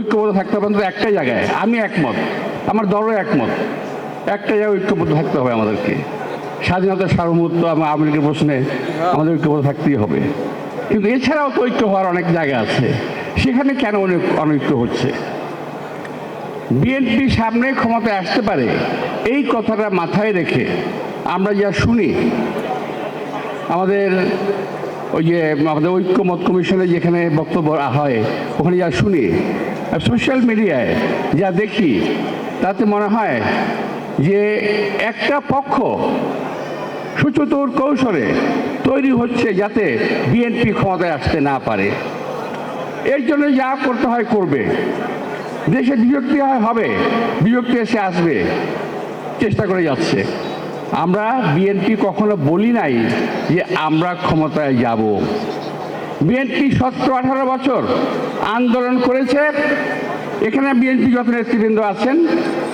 ঐক্যবদ্ধ থাকতে হবে অন্তত একটা জায়গায়। আমি একমত, আমার দলও একমত, একটা জায়গায় ঐক্যবদ্ধ থাকতে হবে আমাদেরকে। স্বাধীনতার সার্বভৌমত্ব আওয়ামী লীগের প্রশ্নে আমাদের ঐক্যবদ্ধ থাকতেই হবে। কিন্তু এছাড়াও তো ঐক্য হওয়ার অনেক জায়গা আছে, সেখানে কেন অনৈক্য হচ্ছে? বিএনপি সামনে ক্ষমতায় আসতে পারে এই কথাটা মাথায় রেখে আমরা যা শুনি, আমাদের আমাদের ঐক্যমত কমিশনে যেখানে বক্তব্য হয় ওখানে যা শুনি, সোশ্যাল মিডিয়ায় যা দেখি, তাতে মনে হয় যে একটা পক্ষ সুচতুর কৌশলে তৈরি হচ্ছে যাতে বিএনপি ক্ষমতায় আসতে না পারে। এর জন্য যা করতে হয় করবে, দেশে বিভক্তি হবে, বিভক্তি এসে আসবে, চেষ্টা করে যাচ্ছে। আমরা বিএনপি কখনো বলি নাই যে আমরা ক্ষমতায় যাব। বিএনপি 17-18 বছর আন্দোলন করেছে। এখানে বিএনপি যত নেতৃবৃন্দ আছেন,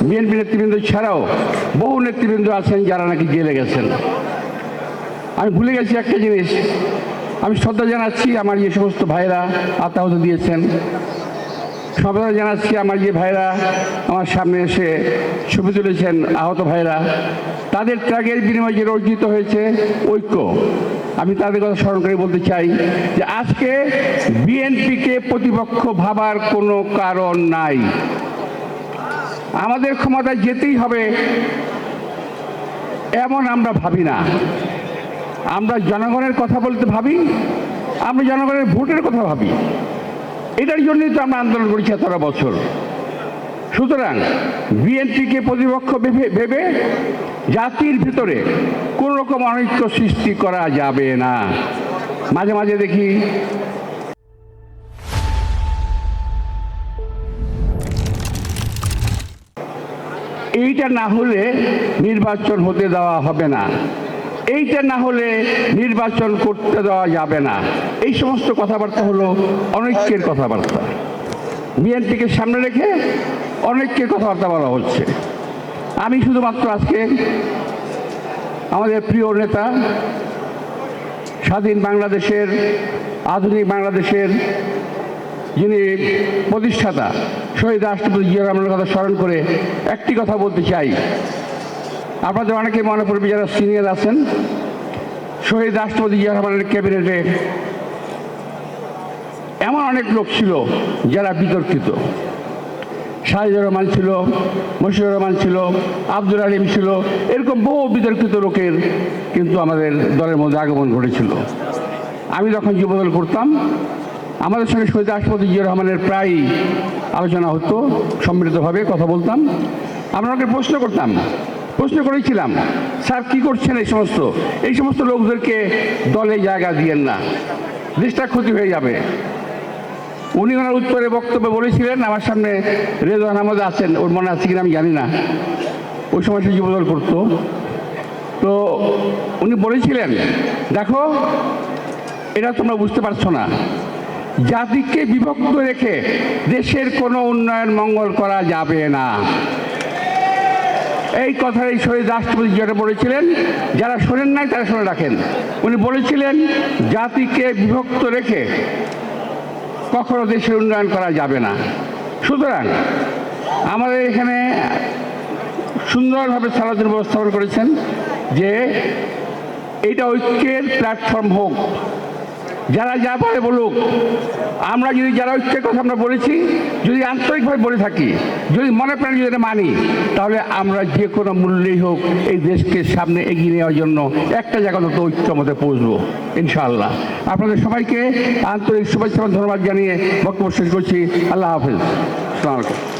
বিএনপি নেতৃবৃন্দ ছাড়াও বহু নেতৃবৃন্দ আছেন যারা নাকি জেলে গেছেন। আমি ভুলে গেছি একটা জিনিস, আমি শ্রদ্ধা জানাচ্ছি আমার যে সমস্ত ভাইরা আত্মাহত দিয়েছেন, শ্রদ্ধা জানাচ্ছি আমার যে ভাইরা আমার সামনে এসে ছবি তুলেছেন, আহত ভাইরা, তাদের ত্যাগের বিনিময়ে যে অর্জিত হয়েছে ঐক্য, আমি তাদের কথা স্মরণ করে বলতে চাই যে আজকে বিএনপিকে প্রতিপক্ষ ভাবার কোনো কারণ নাই। আমাদের ক্ষমতায় যেতেই হবে এমন আমরা ভাবি না। আমরা জনগণের কথা বলতে ভাবি, আমরা জনগণের ভোটের কথা ভাবি। এটার জন্যই তো আমরা আন্দোলন করেছি এতটা বছর। সুতরাং বিএনপিকে প্রতিপক্ষ ভেবে জাতির ভিতরে কোন রকম অনৈক্য সৃষ্টি করা যাবে না। মাঝে মাঝে দেখি এইটা না হলে নির্বাচন হতে দেওয়া হবে না, এইটা না হলে নির্বাচন করতে দেওয়া যাবে না, এই সমস্ত কথাবার্তা হলো অনৈক্যের কথাবার্তা। বিএনপিকে সামনে রেখে অনৈক্যের কথাবার্তা বলা হচ্ছে। আমি শুধুমাত্র আজকে আমাদের প্রিয় নেতা, স্বাধীন বাংলাদেশের, আধুনিক বাংলাদেশের যিনি প্রতিষ্ঠাতা শহীদ রাষ্ট্রপতি জিয়া রহমানের কথা স্মরণ করে একটি কথা বলতে চাই। আপনাদের অনেকে মনে পড়বে যারা সিনিয়র আছেন, শহীদ রাষ্ট্রপতি জিয়া রহমানের ক্যাবিনেটে এমন অনেক লোক ছিল যারা বিতর্কিত। শাহিদুর রহমান ছিল, মশিউর রহমান ছিল, আব্দুল আলিম ছিল, এরকম বহু বিতর্কিত লোকের কিন্তু আমাদের দলের মধ্যে আগমন ঘটেছিল। আমি যখন যুবদল করতাম, আমাদের সঙ্গে শহীদ রাষ্ট্রপতি জিয়া রহমানের প্রায় আলোচনা হতো, সম্মিলিতভাবে কথা বলতাম। আমরা ওকে প্রশ্ন করেছিলাম, স্যার কী করছেন এই সমস্ত লোকদেরকে দলে জায়গা দিয়েন না, দেশটা ক্ষতি হয়ে যাবে। উনি ওনার উত্তরে বক্তব্যে বলেছিলেন, আমার সামনে রেজওয়ান আহমদ আছেন, ওর মনে আছে কিনা আমি জানি না, ওই সময় সে যুবদল করতো। তো উনি বলেছিলেন, দেখো এটা তোমরা বুঝতে পারছো না, জাতিকে বিভক্ত রেখে দেশের কোনো উন্নয়ন মঙ্গল করা যাবে না। এই কথাই শহীদ রাষ্ট্রপতি যেটা বলেছিলেন, যারা শোনেন নাই তারা শুনে রাখেন। উনি বলেছিলেন জাতিকে বিভক্ত রেখে কখনো দেশের উন্নয়ন করা যাবে না। সুতরাং আমাদের এখানে সুন্দরভাবে সালাদিন উপস্থাপন করেছেন যে এইটা ঐক্যের প্ল্যাটফর্ম হোক, যারা যা বলে বলুক, আমরা যদি যারা ঐক্যের কথা আমরা বলেছি, যদি আন্তরিকভাবে বলে থাকি, যদি মনে প্রাণে যদি মানি, তাহলে আমরা যে কোনো মূল্যেই হোক এই দেশকে সামনে এগিয়ে নেওয়ার জন্য একটা জায়গাগত ঐক্যের মধ্যে পৌঁছবো ইনশাআল্লাহ। আপনাদের সবাইকে আন্তরিক শুভেচ্ছা ধন্যবাদ জানিয়ে বক্তব্য শেষ করছি। আল্লাহ হাফেজ। আসসালামু আলাইকুম।